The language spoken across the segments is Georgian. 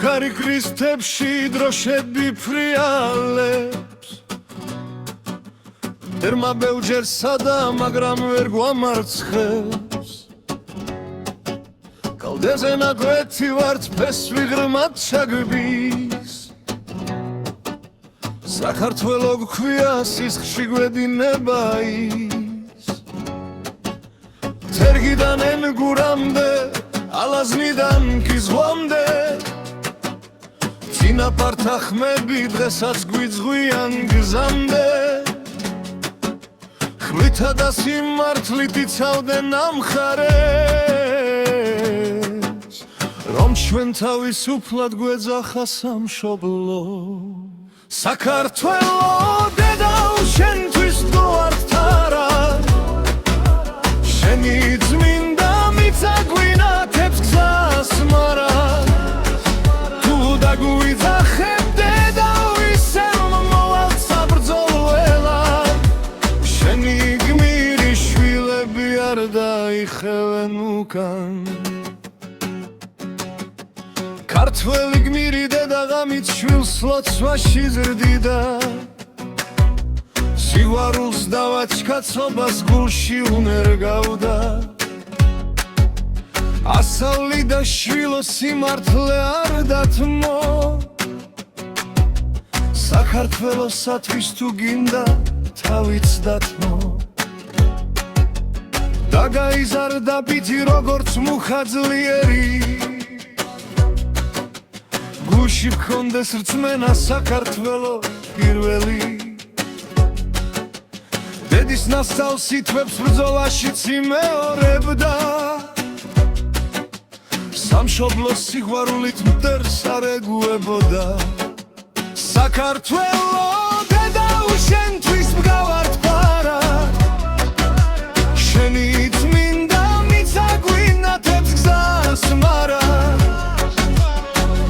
კარი კრისტებში დროშები ფრიალებს ერმა ბევრჯერ სადა მაგრამ ვერ გვამარცხებს კალდეზე ნაკვეთი ვართ ფესვი ღრმად ჩაგბის საქართველო გქვია სისხლში გვედინება ის თერგიდან ენგურამდე ალაზნიდან კიზღვამდე წინაპართა ხმები დღესაც გვიძღვიან გზამდე ხლითა და სიმართლით იცავდნენ ამ მხარეს რომ ჩვენ თავისუფლად გვეძახა სამშობლო საქართველო დედაო შენთვის თუ არ თარა შენი წმინდა მიწა გვინათებს გზას მარა თუ დაგვიძახებ დედაო ისევ მოვალ საბრძოლველად შენი გმირი შვილები არ დაიხევენ უკან ქართველი გმირი დედაღამით შვილს ლოცვაში ზრდიდა სიყვარულს დავაჩქაცობას გულში უნერგავდა ასავლი და შვილო სიმართლე არ დათმო საქართველოსათვის თუ გინდა თავიც დათმო დაგაიზარდა ბიძი როგორც მუხა ძლიერი გულში გქონდეს რწმენა საქართველო პირველი დედის ნასწავს ითვებს ბრძოლაშიც იმეორებდა სამშობლოს სიყვარულით მტერს არ ეგუებოდა საქართველო დედაო შენთვის მგავართ პარა შენი წმინდა მიწა გვინათებს გზას მარა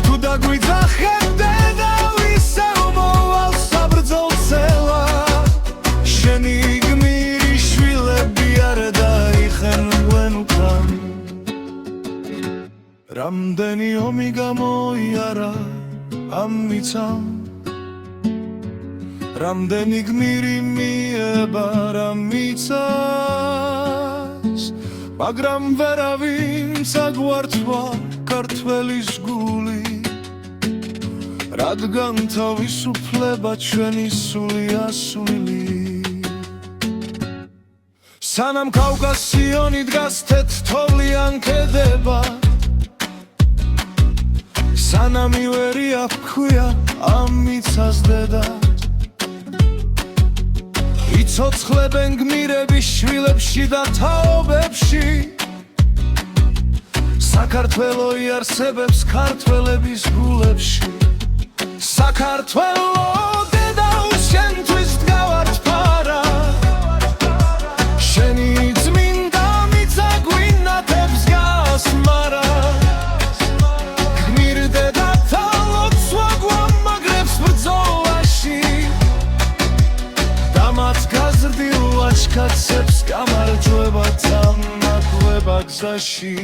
თუ დაგვიძახებ დედაო ისევ მოვალ საბრძოლველად შენი გმირი შვილები არ დაიხენვენ უკან რამდენი ომი გამოიარა ამ მიწამ რამდენი გმირი მიებარა მიწას მაგრამ ვერავინც აგვართვა ქართველის გული რადგან თავისუფლება ჩვენი სულია სული სანამ კავკასიონი დგას თეთრ-თოვლიან ქედებად სანამ ივერი აქვია ამ მიწას დედად იცოცხლებენ გმირები შვილებში და თაობებში საქართველო იარსებებს ქართველების გულებში საქართველო დედაო შენთვის მგავართ პარა შენი წმინდა მიწა გვინათებს გზას მარა გმირდედათა ლოცვა გვამაგრებს ბრძოლაში და მათ გაზრდილ ლაშქარებს გამარჯვება თამნაკვება გზაში